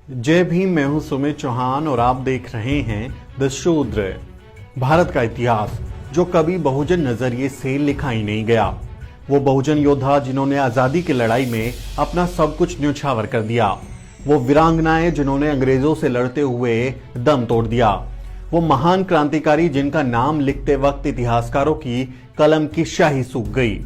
जय भीम। मैं हूं सुमित चौहान और आप देख रहे हैं द शूद्र। भारत का इतिहास जो कभी बहुजन नजरिए से लिखा ही नहीं गया। वो बहुजन योद्धा जिन्होंने आजादी की लड़ाई में अपना सब कुछ न्योछावर कर दिया। वो वीरांगनाएं जिन्होंने अंग्रेजों से लड़ते हुए दम तोड़ दिया। वो महान क्रांतिकारी जिनका नाम लिखते वक्त इतिहासकारों की कलम की स्याही सूख गई।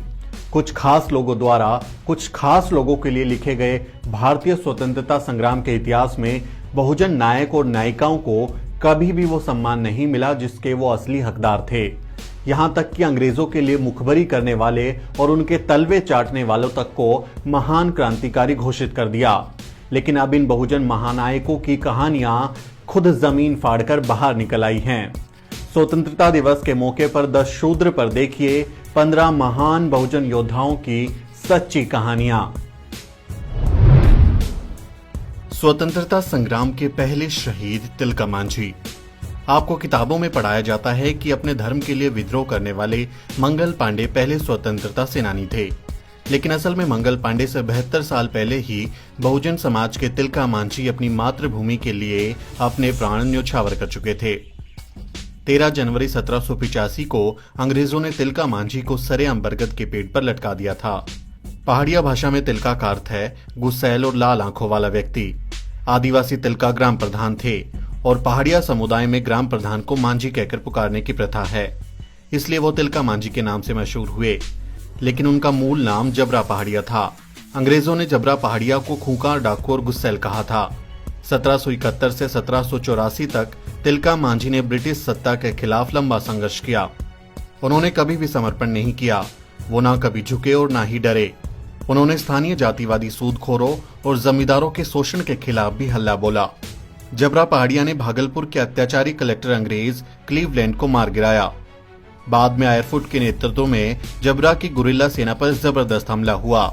कुछ खास लोगों द्वारा कुछ खास लोगों के लिए लिखे गए भारतीय स्वतंत्रता संग्राम के इतिहास में बहुजन नायक और नायिकाओं को कभी भी वो सम्मान नहीं मिला जिसके वो असली हकदार थे। यहां तक कि अंग्रेजों के लिए मुखबरी करने वाले और उनके तलवे चाटने वालों तक को महान क्रांतिकारी घोषित कर दिया। लेकिन अब इन बहुजन महानायकों की कहानियां खुद जमीन फाड़कर बाहर निकल आई हैं। स्वतंत्रता दिवस के मौके पर द शूद्र पर देखिए 15 महान बहुजन योद्धाओं की सच्ची कहानियां। स्वतंत्रता संग्राम के पहले शहीद तिलका मांझी। आपको किताबों में पढ़ाया जाता है कि अपने धर्म के लिए विद्रोह करने वाले मंगल पांडे पहले स्वतंत्रता सेनानी थे, लेकिन असल में मंगल पांडे से 72 साल पहले ही बहुजन समाज के तिलका मांझी अपनी मातृभूमि के लिए अपने प्राण न्योछावर कर चुके थे। 13 जनवरी 1785 को अंग्रेजों ने तिलका मांझी को सरेआम बरगद के पेड़ पर लटका दिया था। पहाड़िया भाषा में तिलका का अर्थ है गुस्सैल और लाल आंखों वाला व्यक्ति। आदिवासी तिलका ग्राम प्रधान थे और पहाड़िया समुदाय में ग्राम प्रधान को मांझी कहकर पुकारने की प्रथा है, इसलिए वो तिलका मांझी के नाम से मशहूर हुए। लेकिन उनका मूल नाम जबरा पहाड़िया था। अंग्रेजों ने जबरा पहाड़िया को खूंखार, डाकू और गुस्सैल कहा था। 1771 से 1784 तक तिलका मांझी ने ब्रिटिश सत्ता के खिलाफ लंबा संघर्ष किया। उन्होंने कभी भी समर्पण नहीं किया। वो ना कभी झुके और ना ही डरे। उन्होंने स्थानीय जातिवादी सूदखोरों और जमींदारों के शोषण के खिलाफ भी हल्ला बोला। जबरा पहाड़िया ने भागलपुर के अत्याचारी कलेक्टर अंग्रेज क्लीवलैंड को मार गिराया। बाद में आयरफुट के नेतृत्व में जबरा की गुरिल्ला सेना पर जबरदस्त हमला हुआ,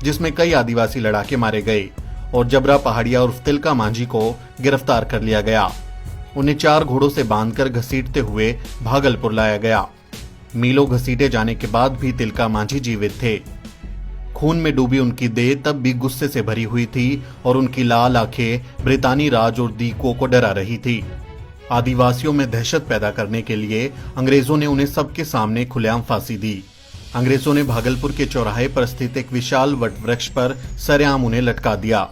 जिसमें कई आदिवासी लड़ाके मारे गए और जबरा पहाड़िया उर्फ तिलका मांझी को गिरफ्तार कर लिया गया। उन्हें 4 घोड़ों से बांधकर घसीटते हुए भागलपुर लाया गया। मीलों घसीटे जाने के बाद भी तिलका मांझी जीवित थे। खून में डूबी उनकी देह तब भी गुस्से से भरी हुई थी और उनकी लाल आंखें ब्रितानी राज और दीकों को डरा रही थी। आदिवासियों में दहशत पैदा करने के लिए अंग्रेजों ने उन्हें सबके सामने खुलेआम फांसी दी। अंग्रेजों ने भागलपुर के चौराहे पर स्थित एक विशाल वट वृक्ष पर सरेआम उन्हें लटका दिया।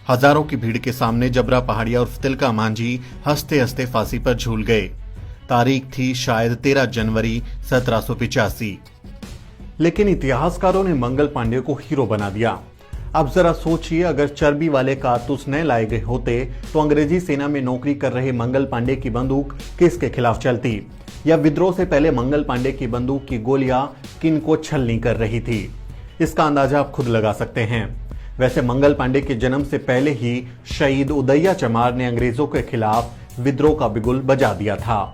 हजारों की भीड़ के सामने जबरा पहाड़िया उर्फ तिलका मांझी हंसते हंसते फांसी पर झूल गए। तारीख थी शायद 13 जनवरी 1785। लेकिन इतिहासकारों ने मंगल पांडे को हीरो बना दिया। अब जरा सोचिए, अगर चर्बी वाले कारतूस न लाए गए होते तो अंग्रेजी सेना में नौकरी कर रहे मंगल पांडे की बंदूक किसके खिलाफ चलती, या विद्रोह से पहले मंगल पांडे की बंदूक की गोलियां किन को छलनी कर रही थी। इसका अंदाजा आप खुद लगा सकते हैं। वैसे मंगल पांडे के जन्म से पहले ही शहीद उदैया चमार ने अंग्रेजों के खिलाफ विद्रोह का बिगुल बजा दिया था।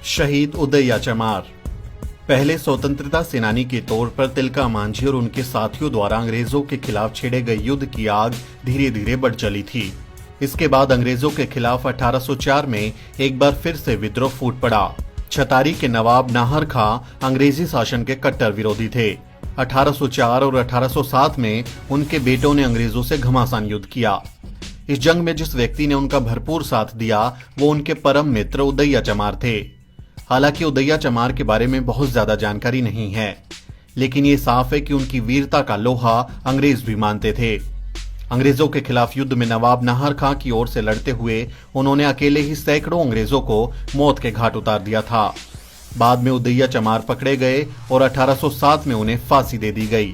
शहीद उदैया चमार पहले स्वतंत्रता सेनानी के तौर पर तिलका मांझी और उनके साथियों द्वारा अंग्रेजों के खिलाफ छेड़े गए युद्ध की आग धीरे धीरे बढ़ चली थी। इसके बाद अंग्रेजों के खिलाफ 1804 में एक बार फिर से विद्रोह फूट पड़ा। छतारी के नवाब नाहर खां अंग्रेजी शासन के कट्टर विरोधी थे। 1804 और 1807 में उनके बेटों ने अंग्रेजों से घमासान युद्ध किया। इस जंग में जिस व्यक्ति ने उनका भरपूर साथ दिया वो उनके परम मित्र उदैया चमार थे। हालांकि उदैया चमार के बारे में बहुत ज्यादा जानकारी नहीं है, लेकिन ये साफ है कि उनकी वीरता का लोहा अंग्रेज भी मानते थे। अंग्रेजों के खिलाफ युद्ध में नवाब नाहर खां की ओर से लड़ते हुए उन्होंने अकेले ही सैकड़ों अंग्रेजों को मौत के घाट उतार दिया था। बाद में उदैया चमार पकड़े गए और 1807 में उन्हें फांसी दे दी गई।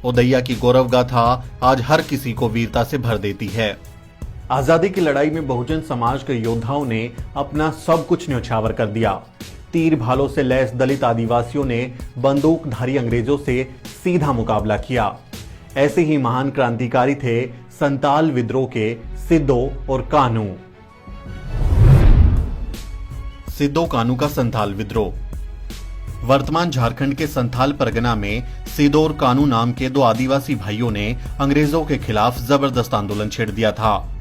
उदैया की गौरव गाथा आज हर किसी को वीरता से भर देती है। आजादी की लड़ाई में बहुजन समाज के योद्धाओं ने अपना सब कुछ न्योछावर कर दिया। तीर भालों से लैस दलित आदिवासियों ने बंदूकधारी अंग्रेजों से सीधा मुकाबला किया। ऐसे ही महान क्रांतिकारी थे संताल विद्रोह के सिद्धो और कानू। सिद्धो कानू का संथाल विद्रोह। वर्तमान झारखंड के संथाल परगना में सिद्धो और कानू नाम के 2 आदिवासी भाइयों ने अंग्रेजों के खिलाफ जबरदस्त आंदोलन छेड़ दिया था।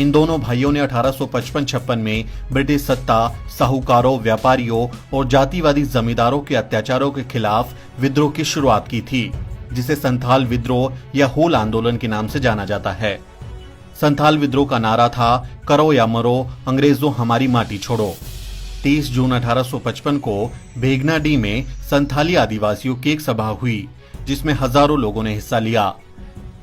इन दोनों भाइयों ने 1855-56 में ब्रिटिश सत्ता, साहूकारों, व्यापारियों और जातिवादी जमींदारों के अत्याचारों के खिलाफ विद्रोह की शुरुआत की थी। जिसे संथाल विद्रोह या हूल आंदोलन के नाम से जाना जाता है। संथाल विद्रोह का नारा था, करो या मरो, अंग्रेजों हमारी माटी छोड़ो। 30 जून 1855 को भेगनाडी में संथाली आदिवासियों की एक सभा हुई, जिसमें हजारों लोगों ने हिस्सा लिया।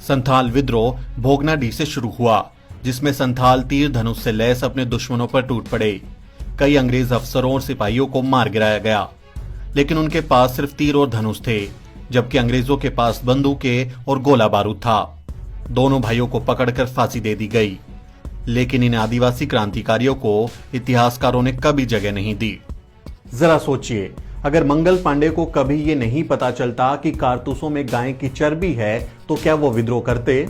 संथाल विद्रोह भोगनाडी से शुरू हुआ, जिसमें संथाल तीर धनुष से लैस अपने दुश्मनों पर टूट पड़े। कई अंग्रेज अफसरों और सिपाहियों को मार गिराया गया, लेकिन उनके पास सिर्फ तीर और धनुष थे, जबकि अंग्रेजों के पास बंदूकें और गोला बारूद था। दोनों भाइयों को पकड़कर फांसी दे दी गई, लेकिन इन आदिवासी क्रांतिकारियों को इतिहासकारों ने कभी जगह नहीं दी। जरा सोचिए, अगर मंगल पांडे को कभी ये नहीं पता चलता कि कारतूसों में गाय की चर्बी है, तो क्या वो विद्रोह करते?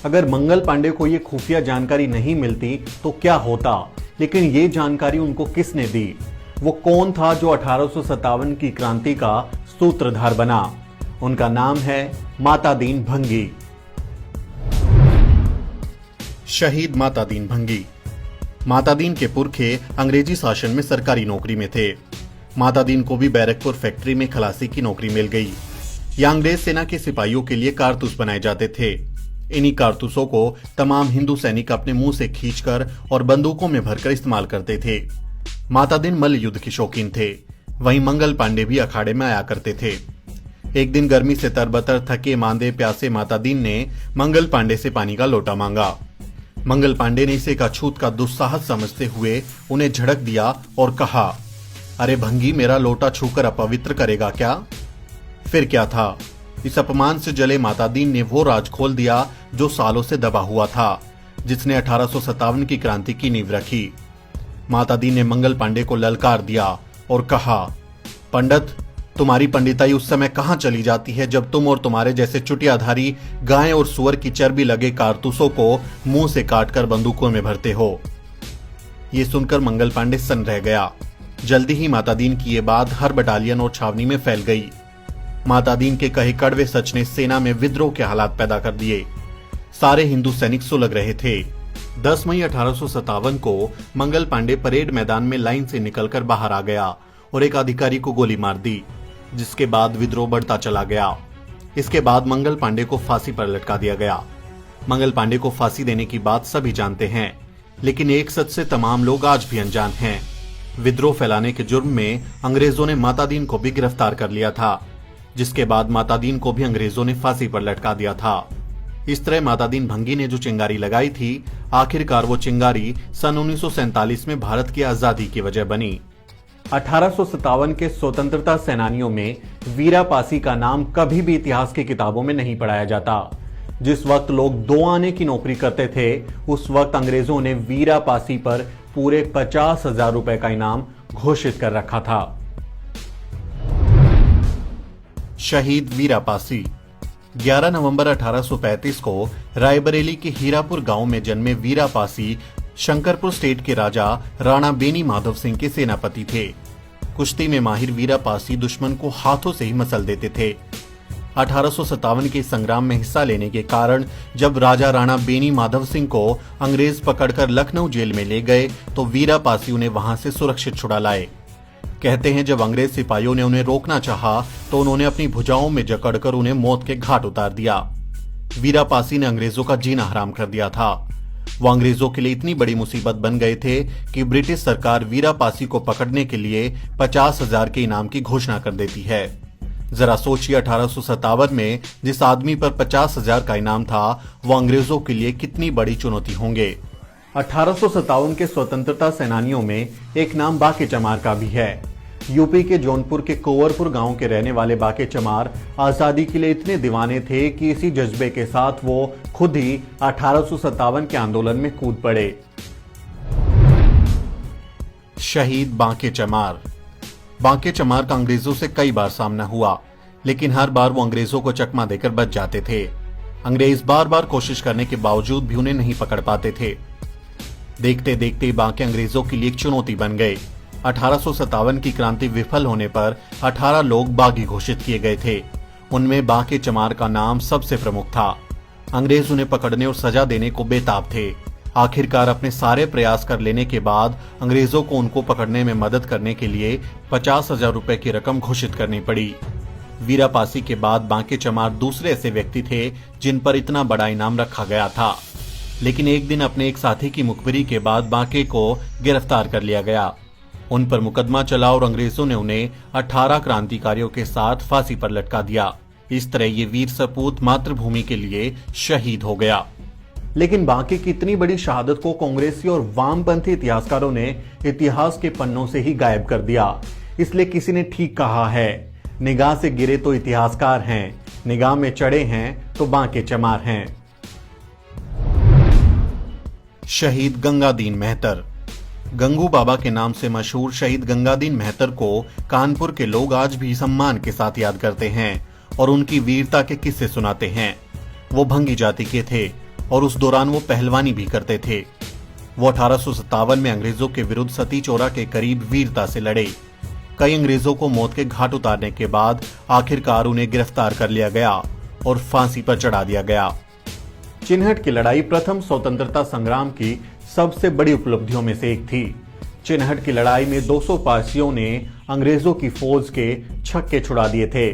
अगर मंगल पांडे को ये खुफिया जानकारी नहीं मिलती तो क्या होता? लेकिन ये जानकारी उनको किसने दी? वो कौन था जो 1857 की क्रांति का सूत्रधार बना? उनका नाम है माता दीन भंगी। शहीद माता दीन भंगी। माता दीन के पुरखे अंग्रेजी शासन में सरकारी नौकरी में थे। माता दीन को भी बैरकपुर फैक्ट्री में खलासी की नौकरी मिल गई। यह अंग्रेज सेना के सिपाहियों के लिए कारतूस बनाए जाते थे। इन्हीं कारतूसों को तमाम हिंदू सैनिक अपने मुंह से खींचकर और बंदूकों में भरकर इस्तेमाल करते थे। माता दीन मल्ल युद्ध के शौकीन थे। वहीं मंगल पांडे भी अखाड़े में आया करते थे। एक दिन गर्मी से तरबतर थके मांदे प्यासे माता दीन ने मंगल पांडे से पानी का लोटा मांगा। मंगल पांडे ने इसे एक अछूत का दुस्साहस समझते हुए उन्हें झड़क दिया और कहा, अरे भंगी, मेरा लोटा छूकर अपवित्र करेगा क्या? फिर क्या था, इस अपमान से जले माता दीन ने वो राज खोल दिया जो सालों से दबा हुआ था, जिसने 1857 की क्रांति की नींव रखी। माता दीन ने मंगल पांडे को ललकार दिया और कहा, पंडित, तुम्हारी पंडिताई उस समय कहां चली जाती है जब तुम और तुम्हारे जैसे चुटियाधारी गाय और सुअर की चर्बी लगे कारतूसों को मुंह से काटकर बंदूकों में भरते हो। ये सुनकर मंगल पांडे सन्न रह गया। जल्दी ही माता दीन की ये बात हर बटालियन और छावनी में फैल गई। माता दीन के कहे कड़वे सच ने सेना में विद्रोह के हालात पैदा कर दिए। सारे हिंदू सैनिक सुलग रहे थे। 10 मई 1857 को मंगल पांडे परेड मैदान में लाइन से निकलकर बाहर आ गया और एक अधिकारी को गोली मार दी, जिसके बाद विद्रोह बढ़ता चला गया। इसके बाद मंगल पांडे को फांसी पर लटका दिया गया। मंगल पांडे को फांसी देने की बात सभी जानते हैं, लेकिन एक सच से तमाम लोग आज भी अनजान हैं। विद्रोह फैलाने के जुर्म में अंग्रेजों ने माता दीन को भी गिरफ्तार कर लिया था, जिसके बाद माता दीन को भी अंग्रेजों ने फांसी पर लटका दिया था। इस तरह माता दीन भंगी ने जो चिंगारी लगाई थी, आखिरकार वो चिंगारी सन 1947 में भारत की आजादी की वजह बनी। 1857 के स्वतंत्रता सेनानियों में वीरा पासी का नाम कभी भी इतिहास की किताबों में नहीं पढ़ाया जाता। जिस वक्त लोग 2 आने की नौकरी करते थे, उस वक्त अंग्रेजों ने वीरा पासी पर पूरे 50,000 रुपए का इनाम घोषित कर रखा था। शहीद वीरा पासी। 11 नवंबर 1835 को रायबरेली के हीरापुर गांव में जन्मे वीरा पासी शंकरपुर स्टेट के राजा राणा बेनी माधव सिंह के सेनापति थे। कुश्ती में माहिर वीरा पासी दुश्मन को हाथों से ही मसल देते थे। 1857 के संग्राम में हिस्सा लेने के कारण जब राजा राणा बेनी माधव सिंह को अंग्रेज पकड़कर लखनऊ जेल में ले गए, तो वीरा पासी उन्हें वहां से सुरक्षित छुड़ा लाए। कहते हैं, जब अंग्रेज सिपाहियों ने उन्हें रोकना चाहा तो उन्होंने अपनी भुजाओं में जकड़कर उन्हें मौत के घाट उतार दिया। वीरा पासी ने अंग्रेजों का जीना हराम कर दिया था। वो अंग्रेजों के लिए इतनी बड़ी मुसीबत बन गए थे कि ब्रिटिश सरकार वीरा पासी को पकड़ने के लिए 50,000 के इनाम की घोषणा कर देती है। जरा सोचिए, 1857 में जिस आदमी पर 50,000 का इनाम था, वो अंग्रेजों के लिए कितनी बड़ी चुनौती होंगे। 1857 के स्वतंत्रता सेनानियों में एक नाम बाके चमार का भी है। यूपी के जौनपुर के कुंवरपुर गांव के रहने वाले बाके चमार आजादी के लिए इतने दीवाने थे कि इसी जज्बे के साथ वो खुद ही 1857 के आंदोलन में कूद पड़े। शहीद बांके चमार। बांके चमार का अंग्रेजों से कई बार सामना हुआ, लेकिन हर बार वो अंग्रेजों को चकमा देकर बच जाते थे। अंग्रेज बार बार कोशिश करने के बावजूद भी उन्हें नहीं पकड़ पाते थे। देखते देखते बांके अंग्रेजों के लिए एक चुनौती बन गए। 1857 की क्रांति विफल होने पर 18 लोग बागी घोषित किए गए थे। उनमें बांके चमार का नाम सबसे प्रमुख था। अंग्रेज उन्हें पकड़ने और सजा देने को बेताब थे। आखिरकार अपने सारे प्रयास कर लेने के बाद अंग्रेजों को उनको पकड़ने में मदद करने के लिए 50,000 रुपए की रकम घोषित करनी पड़ी। वीरा पासी के बाद बांके चमार दूसरे ऐसे व्यक्ति थे जिन पर इतना बड़ा इनाम रखा गया था। लेकिन एक दिन अपने एक साथी की मुखबिरी के बाद बांके को गिरफ्तार कर लिया गया। उन पर मुकदमा चला और अंग्रेजों ने उन्हें 18 क्रांतिकारियों के साथ फांसी पर लटका दिया। इस तरह ये वीर सपूत मातृभूमि के लिए शहीद हो गया। लेकिन बांके की इतनी बड़ी शहादत को कांग्रेसी और वामपंथी इतिहासकारों ने इतिहास के पन्नों से ही गायब कर दिया। इसलिए किसी ने ठीक कहा है, निगाह से गिरे तो इतिहासकार हैं, निगाह में चढ़े हैं तो बांके चमार हैं। शहीद गंगादीन मेहतर। गंगू बाबा के नाम से मशहूर शहीद गंगादीन मेहतर को कानपुर के लोग आज भी सम्मान के साथ याद करते हैं और उनकी वीरता के किस्से सुनाते हैं। वो भंगी जाति के थे और उस दौरान वो पहलवानी भी करते थे। वो 1857 में अंग्रेजों के विरुद्ध सती चोरा के करीब वीरता से लड़े। कई अंग्रेजों को मौत के घाट उतारने के बाद आखिरकार उन्हें गिरफ्तार कर लिया गया और फांसी पर चढ़ा दिया गया। चिन्हट की लड़ाई प्रथम स्वतंत्रता संग्राम की सबसे बड़ी उपलब्धियों में से एक थी। चिन्हट की लड़ाई में 200 पासियों ने अंग्रेजों की फौज के छक्के छुड़ा दिए थे।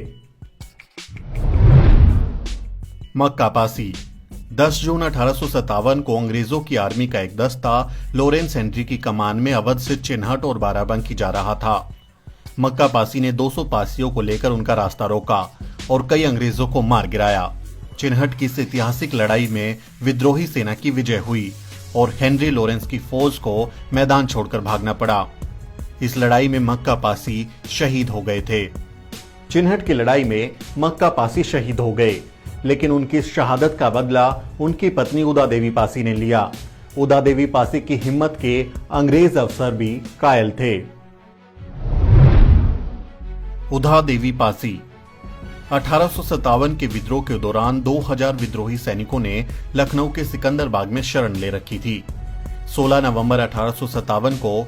मक्का पासी। 10 जून 1857 को अंग्रेजों की आर्मी का एक दस्ता लॉरेंस हेनरी की कमान में अवध से चिन्हट और बाराबंकी जा रहा था। मक्का पासी ने 200 पासियों को लेकर उनका रास्ता रोका और कई अंग्रेजों को मार गिराया। चिन्हट की इस ऐतिहासिक लड़ाई में विद्रोही सेना की विजय हुई और हेनरी लॉरेंस की फौज को मैदान छोड़कर भागना पड़ा। इस लड़ाई में मक्का पासी शहीद हो गए थे। चिन्हट की लड़ाई में मक्का पासी शहीद हो गए, लेकिन उनकी शहादत का बदला उनकी पत्नी उदा देवी पासी ने लिया। उदा देवी पासी की हिम्मत के अंग्रेज अफसर भी कायल थे। उदा देवी पासी। 1857 के विद्रोह के दौरान 2000 विद्रोही सैनिकों ने लखनऊ के सिकंदरबाग में शरण ले रखी थी। 16 नवंबर 1857 को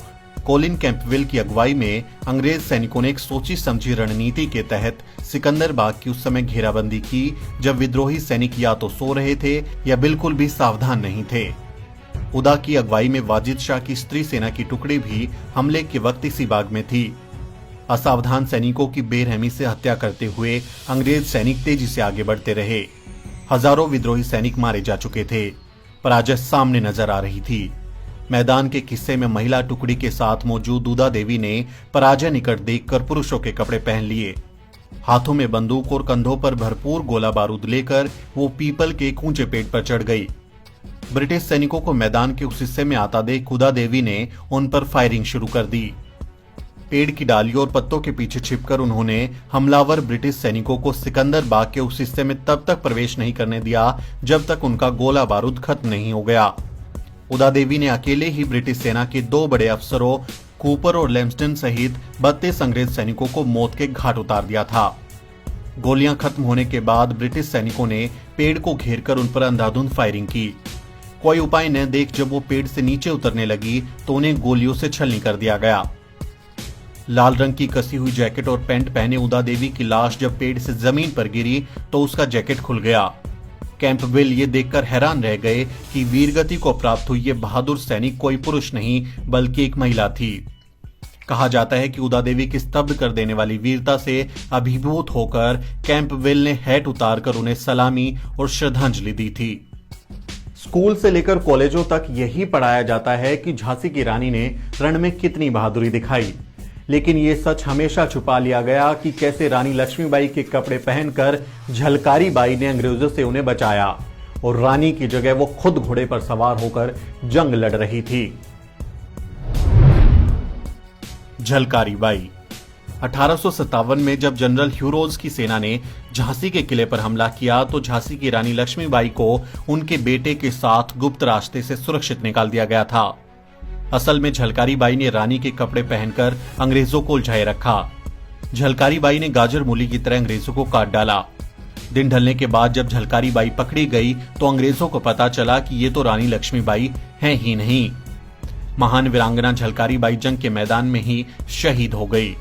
कोलिन कैंपवेल की अगुवाई में अंग्रेज सैनिकों ने एक सोची समझी रणनीति के तहत सिकंदरबाग की उस समय घेराबंदी की, जब विद्रोही सैनिक या तो सो रहे थे या बिल्कुल भी सावधान नहीं थे। उदा की अगुवाई में वाजिद शाह की स्त्री सेना की टुकड़ी भी हमले के वक्त इसी बाग में थी। असावधान सैनिकों की बेरहमी से हत्या करते हुए अंग्रेज सैनिक तेजी से आगे बढ़ते रहे। हजारों विद्रोही सैनिक मारे जा चुके थे। पराजय सामने नजर आ रही थी। मैदान के किस्से में महिला टुकड़ी के साथ मौजूद उदा देवी ने पराजय निकट देखकर पुरुषों के कपड़े पहन लिए। हाथों में बंदूक और कंधों पर भरपूर गोला बारूद लेकर वो पीपल के एक ऊंचे पेड़ पर चढ़ गई। ब्रिटिश सैनिकों को मैदान के उस हिस्से में आता देख उदा देवी ने उन पर फायरिंग शुरू कर दी। पेड़ की डालियों और पत्तों के पीछे छिपकर उन्होंने हमलावर ब्रिटिश सैनिकों को सिकंदरबाग के उस हिस्से में तब तक प्रवेश नहीं करने दिया जब तक उनका गोला बारूद खत्म नहीं हो गया। उदा देवी ने अकेले ही ब्रिटिश सेना के 2 बड़े अफसरों कूपर और लैम्सटन सहित 32 अंग्रेज सैनिकों को मौत के घाट उतार दिया था। गोलियां खत्म होने के बाद ब्रिटिश सैनिकों ने पेड़ को घेरकर उन पर अंधाधुंध फायरिंग की। कोई उपाय न देख जब वो पेड़ से नीचे उतरने लगी तो उन्हें गोलियों से छलनी कर दिया गया। लाल रंग की कसी हुई जैकेट और पैंट पहने उदा देवी की लाश जब पेड़ से जमीन पर गिरी तो उसका जैकेट खुल गया। कैंपबेल ये देखकर हैरान रह गए कि वीरगति को प्राप्त हुई ये बहादुर सैनिक कोई पुरुष नहीं बल्कि एक महिला थी। कहा जाता है कि उदा देवी की स्तब्ध कर देने वाली वीरता से अभिभूत होकर कैंपबेल ने हैट उतारकर उन्हें सलामी और श्रद्धांजलि दी थी। स्कूल से लेकर कॉलेजों तक यही पढ़ाया जाता है कि झांसी की रानी ने रण में कितनी बहादुरी दिखाई, लेकिन ये सच हमेशा छुपा लिया गया कि कैसे रानी लक्ष्मीबाई के कपड़े पहनकर झलकारी बाई ने अंग्रेजों से उन्हें बचाया और रानी की जगह वो खुद घोड़े पर सवार होकर जंग लड़ रही थी। झलकारी बाई। 1857 में जब जनरल ह्यूरोज की सेना ने झांसी के किले पर हमला किया तो झांसी की रानी लक्ष्मीबाई को उनके बेटे के साथ गुप्त रास्ते से सुरक्षित निकाल दिया गया था। असल में झलकारी बाई ने रानी के कपड़े पहनकर अंग्रेजों को उलझाए रखा। झलकारी बाई ने गाजर मूली की तरह अंग्रेजों को काट डाला। दिन ढलने के बाद जब झलकारी बाई पकड़ी गई तो अंग्रेजों को पता चला कि ये तो रानी लक्ष्मीबाई हैं ही नहीं। महान वीरांगना झलकारी बाई जंग के मैदान में ही शहीद हो गई,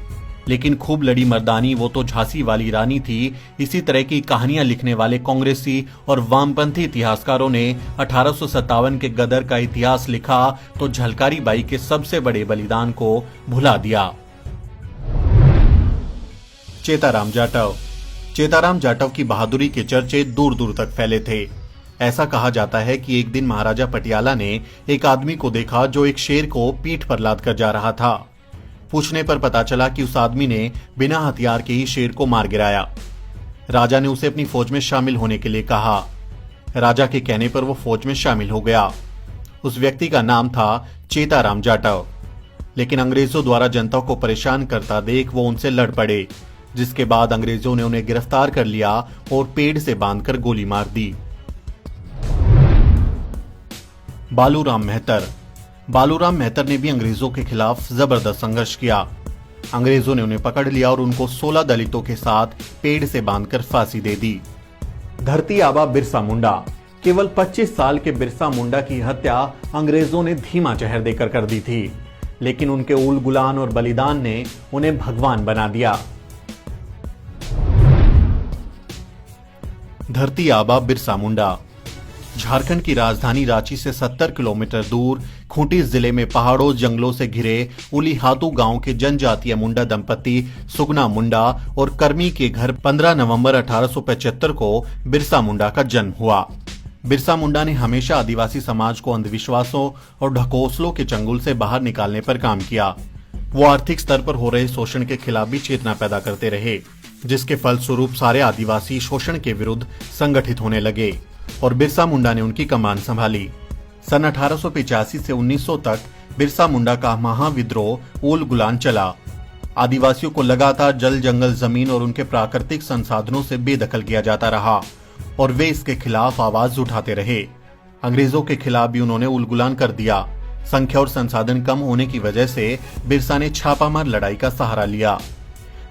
लेकिन खूब लड़ी मर्दानी वो तो झांसी वाली रानी थी। इसी तरह की कहानियां लिखने वाले कांग्रेसी और वामपंथी इतिहासकारों ने 1857 के गदर का इतिहास लिखा तो झलकारी बाई के सबसे बड़े बलिदान को भुला दिया। चेताराम जाटव। चेताराम जाटव की बहादुरी के चर्चे दूर दूर तक फैले थे। ऐसा कहा जाता है कि एक दिन महाराजा पटियाला ने एक आदमी को देखा जो एक शेर को पीठ पर लाद कर जा रहा था। पूछने पर पता चला कि उस आदमी ने बिना हथियार के ही शेर को मार गिराया। राजा ने उसे अपनी फौज में शामिल होने के लिए कहा। राजा के कहने पर वो फौज में शामिल हो गया। उस व्यक्ति का नाम था चेताराम जाटव। लेकिन अंग्रेजों द्वारा जनता को परेशान करता देख वो उनसे लड़ पड़े, जिसके बाद अंग्रेजों ने उन्हें गिरफ्तार कर लिया और पेड़ से बांधकर गोली मार दी। बालूराम मेहतर। बालूराम मेहतर ने भी अंग्रेजों के खिलाफ जबरदस्त संघर्ष किया। अंग्रेजों ने उन्हें पकड़ लिया और उनको 16 दलितों के साथ पेड़ से बांधकर फांसी दे दी। धरती आबा बिरसा मुंडा। केवल 25 साल के बिरसा मुंडा की हत्या अंग्रेजों ने धीमा जहर देकर कर दी थी, लेकिन उनके उल गुलान और बलिदान ने उन्हें भगवान बना दिया। धरती आबा बिरसा मुंडा। झारखंड की राजधानी रांची से 70 किलोमीटर दूर खूंटी जिले में पहाड़ों जंगलों से घिरे उलीहातू गांव के जनजातीय मुंडा दंपति सुगना मुंडा और कर्मी के घर 15 नवंबर 1875 को बिरसा मुंडा का जन्म हुआ। बिरसा मुंडा ने हमेशा आदिवासी समाज को अंधविश्वासों और ढकोसलों के चंगुल से बाहर निकालने पर काम किया। वो आर्थिक स्तर पर हो रहे शोषण के खिलाफ भी चेतना पैदा करते रहे, जिसके फलस्वरूप सारे आदिवासी शोषण के विरुद्ध संगठित होने लगे और बिरसा मुंडा ने उनकी कमान संभाली। सन 1885 से 1900 तक बिरसा मुंडा का महाविद्रोह उल गुलान चला। आदिवासियों को लगातार जल जंगल जमीन और उनके प्राकृतिक संसाधनों से बेदखल किया जाता रहा और वे इसके खिलाफ आवाज उठाते रहे। अंग्रेजों के खिलाफ भी उन्होंने उल गुलान कर दिया। संख्या और संसाधन कम होने की वजह से बिरसा ने छापामार लड़ाई का सहारा लिया।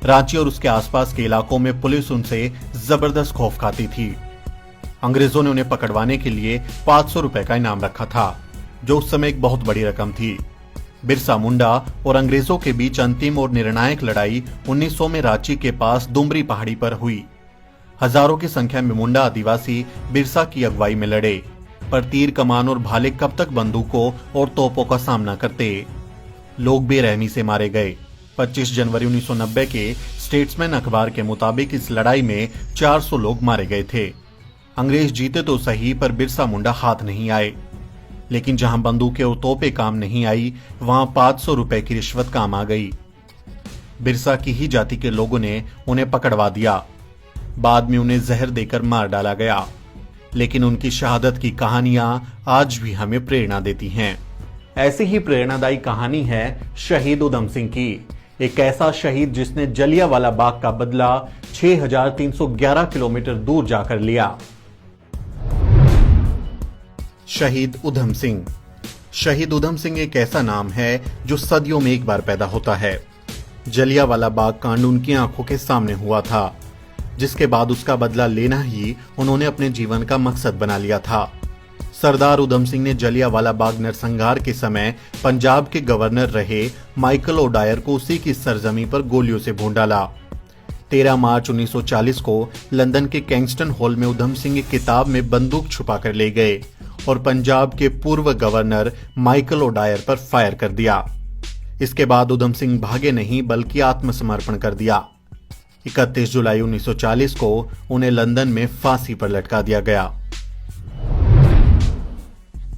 रांची और उसके आसपास के इलाकों में पुलिस उनसे जबरदस्त खौफ खाती थी। अंग्रेजों ने उन्हें पकड़वाने के लिए 500 रुपए का इनाम रखा था, जो उस समय एक बहुत बड़ी रकम थी। बिरसा मुंडा और अंग्रेजों के बीच अंतिम और निर्णायक लड़ाई 1900 में रांची के पास दुमरी पहाड़ी पर हुई। हजारों की संख्या में मुंडा आदिवासी बिरसा की अगुवाई में लड़े, पर तीर कमान और भाले कब तक बंदूकों और तोपों का सामना करते। लोग बेरहमी से मारे गए। 25 जनवरी 1990 के स्टेट्समैन अखबार के मुताबिक इस लड़ाई में 400 लोग मारे गए थे। अंग्रेज जीते तो सही, पर बिरसा मुंडा हाथ नहीं आए। लेकिन जहां बंदूकें और तोपें काम नहीं आई, वहां 500 रुपए की रिश्वत काम आ गई। बिरसा की ही जाति के लोगों ने उन्हें पकड़वा दिया। बाद में उन्हें जहर देकर मार डाला गया। लेकिन उनकी शहादत की कहानियां आज भी हमें प्रेरणा देती हैं। ऐसी ही प्रेरणादायी कहानी है शहीद उधम सिंह की। एक ऐसा शहीद जिसने जलियांवाला बाग का बदला 6311 किलोमीटर दूर जाकर लिया। शहीद उधम सिंह। शहीद उधम सिंह एक ऐसा नाम है जो सदियों में एक बार पैदा होता है। जलियांवाला बाग कांड उनकी आंखों के सामने हुआ था, जिसके बाद उसका बदला लेना ही उन्होंने अपने जीवन का मकसद बना लिया था। सरदार उधम सिंह ने जलियांवाला बाग नरसंहार के समय पंजाब के गवर्नर रहे माइकल ओडायर को उसी की सरजमी पर गोलियों से भून डाला। 13 मार्च 1940 को लंदन के कैंगस्टन हॉल में उधम सिंह एक किताब में बंदूक छुपा कर ले गए और पंजाब के पूर्व गवर्नर माइकल ओडायर पर फायर कर दिया। इसके बाद उधम सिंह भागे नहीं बल्कि आत्मसमर्पण कर दिया। 31 जुलाई 1940 को उन्हें लंदन में फांसी पर लटका दिया गया।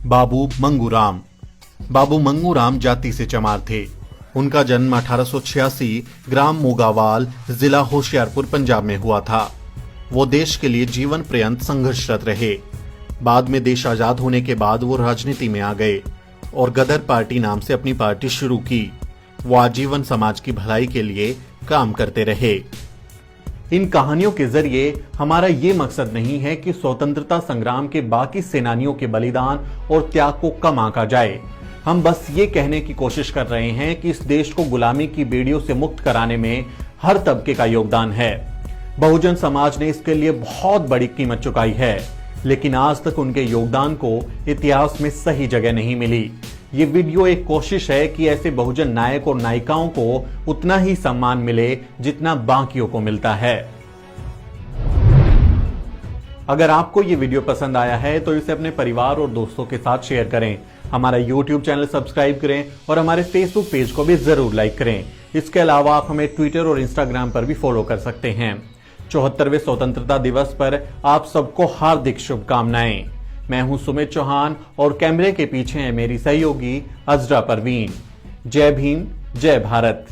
बाबू मंगूराम। बाबू मंगूराम जाति से चमार थे। उनका जन्म 1886 ग्राम मोगावाल, जिला होशियारपुर, पंजाब में हुआ था। वो देश के लिए जीवन पर्यंत संघर्षरत रहे। बाद में देश आजाद होने के बाद वो राजनीति में आ गए और गदर पार्टी नाम से अपनी पार्टी शुरू की। वो आजीवन समाज की भलाई के लिए काम करते रहे। इन कहानियों के जरिए हमारा ये मकसद नहीं है कि स्वतंत्रता संग्राम के बाकी सेनानियों के बलिदान और त्याग को कम आंका जाए। हम बस ये कहने की कोशिश कर रहे हैं कि इस देश को गुलामी की बेड़ियों से मुक्त कराने में हर तबके का योगदान है। बहुजन समाज ने इसके लिए बहुत बड़ी कीमत चुकाई है, लेकिन आज तक उनके योगदान को इतिहास में सही जगह नहीं मिली। ये वीडियो एक कोशिश है कि ऐसे बहुजन नायक और नायिकाओं को उतना ही सम्मान मिले जितना बाकियों को मिलता है। अगर आपको ये वीडियो पसंद आया है तो इसे अपने परिवार और दोस्तों के साथ शेयर करें। हमारा YouTube चैनल सब्सक्राइब करें और हमारे Facebook पेज को भी जरूर लाइक करें। इसके अलावा आप हमें ट्विटर और इंस्टाग्राम पर भी फॉलो कर सकते हैं। 74वें स्वतंत्रता दिवस पर आप सबको हार्दिक शुभकामनाएं। मैं हूं सुमित चौहान और कैमरे के पीछे है मेरी सहयोगी अजरा परवीन। जय भीम, जय भारत।